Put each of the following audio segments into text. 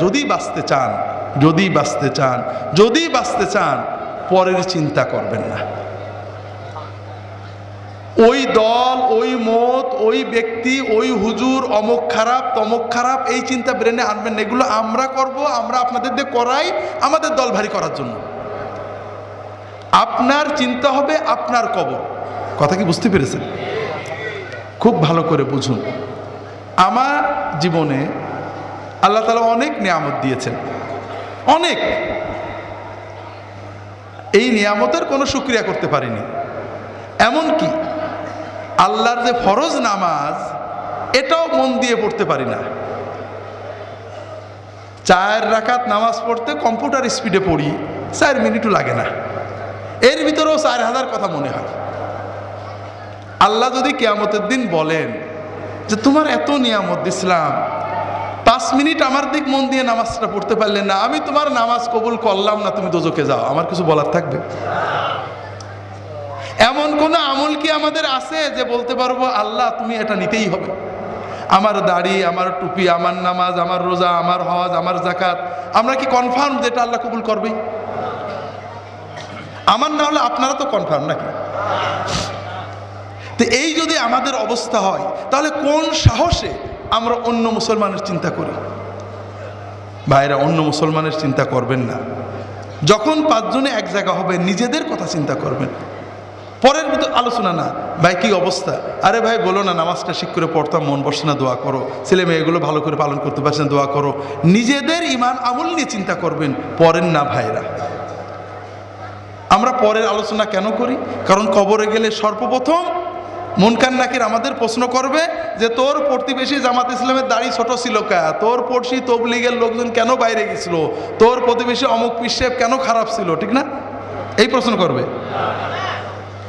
যদি বাঁচতে চান, যদি বাঁচতে চান পরের চিন্তা করবেন না। ওই দল, ওই মত, ওই ব্যক্তি, ওই হুজুর অমুক খারাপ তমুক খারাপ, এই চিন্তা ব্রেনে আনবেন না। এগুলো আমরা করব, আমরা আপনাদের দিয়ে করাই আমাদের দল ভারী করার জন্য। আপনার চিন্তা হবে আপনার কবর। কথা কি বুঝতে পেরেছেন? খুব ভালো করে বুঝুন। আমার জীবনে আল্লাহ তাআলা অনেক নিয়ামত দিয়েছেন, অনেক। এই নিয়ামতের কোনো শুকরিয়া করতে পারিনি। এমন কি আল্লাহর যে ফরজ নামাজ, এটাও মন দিয়ে পড়তে পারি না। 4 রাকাত নামাজ পড়তে কম্পিউটার স্পিডে পড়ি, 4 মিনিটও লাগে না। এর ভিতরেও 4000 কথা মনে হয়। আল্লাহ যদি কিয়ামতের দিন বলেন যে তোমার এত নিয়ামত দিছিলাম, 5 মিনিট আমার দিক মন দিয়ে নামাজটা পড়তে পারলেন না, আমি তোমার নামাজ কবুল করলাম না, তুমি দোজখে যাও, আমার কিছু বলার থাকবে? এমন কোন আমল কি আমাদের আছে যে বলতে পারবো আল্লাহ তুমি এটা নিতেই হবে? আমার দাড়ি, আমার টুপি, আমার নামাজ, আমার রোজা, আমার হজ, আমার যাকাত, আমরা কি কনফার্ম যে এটা আল্লাহ কবুল করবে? আমার না হলে আপনারা তো কনফার্ম নাকি? তো এই যদি আমাদের অবস্থা হয়, তাহলে কোন সাহসে আমরা অন্য মুসলমানের চিন্তা করি? ভাইরা, অন্য মুসলমানের চিন্তা করবেন না। যখন 5 জনে এক জায়গা হবে, নিজেদের কথা চিন্তা করবেন, পরের ভিতর আলোচনা না। ভাই কি অবস্থা? আরে ভাই বলো না, নামাজটা ঠিক করে পড়তাম, মন বসে না, দোয়া করো। ছেলে মেয়েগুলো ভালো করে পালন করতে পারছে না, দোয়া করো। নিজেদের ইমান আমল নিয়ে চিন্তা করবেন, পরের না। ভাইরা, আমরা পরের আলোচনা কেন করি? কারণ কবরে গেলে সর্বপ্রথম মুনকার নাকির আমাদের প্রশ্ন করবে যে তোর প্রতিবেশী জামাত ইসলামের দাড়ি ছোট ছিল কা, তোর পড়শি তবলিগের লোকজন কেন বাইরে গেছিল, তোর প্রতিবেশী অমুক পিসেব কেন খারাপ ছিল, ঠিক না? এই প্রশ্ন করবে।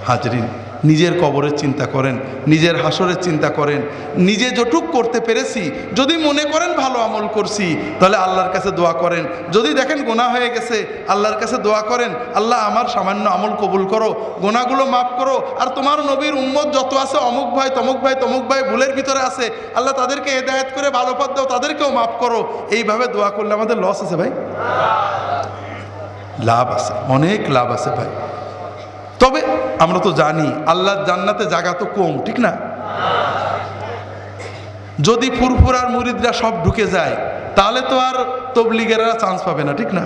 হাজরিন, নিজের কবরের চিন্তা করেন, নিজের হাসরের চিন্তা করেন। নিজে যেটুক করতে পেরেছি, যদি মনে করেন ভালো আমল করছি, তাহলে আল্লাহর কাছে দোয়া করেন। যদি দেখেন গুনাহ হয়ে গেছে, আল্লাহর কাছে দোয়া করেন, আল্লাহ আমার সামান্য আমল কবুল করো, গুনাহগুলো মাফ করো। আর তোমার নবীর উম্মত যত আছে, অমুক ভাই তমুক ভাই তমুক ভাই ভুলের ভিতরে আছে, আল্লাহ তাদেরকে হেদায়েত করে ভালো পথ দাও, তাদেরকেও মাফ করো। এইভাবে দোয়া করলে আমাদের লস আছে ভাই? লাভ আছে, অনেক লাভ আছে ভাই। তবে আমরা তো জানি আল্লাহর জান্নাতে জায়গা তো কম, ঠিক না? যদি ফুরফুরার মুরিদরা সব ঢুকে যায়, তাহলে তো আর তবলিগেরা চান্স পাবে না, ঠিক না?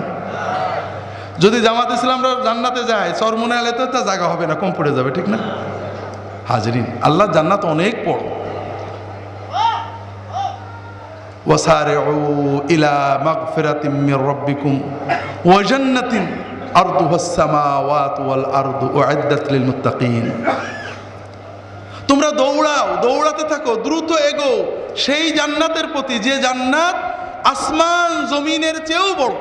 যদি জামাত ইসলামরা জান্নাতে যায়, চরমুনে আলেতে তো জায়গা হবে না, কম পড়ে যাবে, ঠিক না? হাজরিন, আল্লাহর জান্নাত অনেক বড়। ওয়াসারিউ ইলা মাগফিরাতিম মির রাব্বিকুম ওয়া জান্নাতিন আরদুহাস সামাওয়াতু ওয়াল আরদু উইদ্দাত লিল মুত্তাকিন। তোমরা দৌড়াও, দৌড়াতে থাকো, দ্রুত এগো সেই জান্নাতের প্রতি, যে জান্নাত আসমান জমিনের চেয়েও বড়,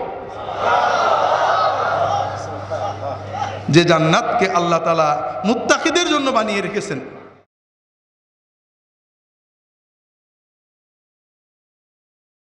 যে জান্নাতকে আল্লাহ তাআলা মুত্তাকিদের জন্য বানিয়ে রেখেছেন।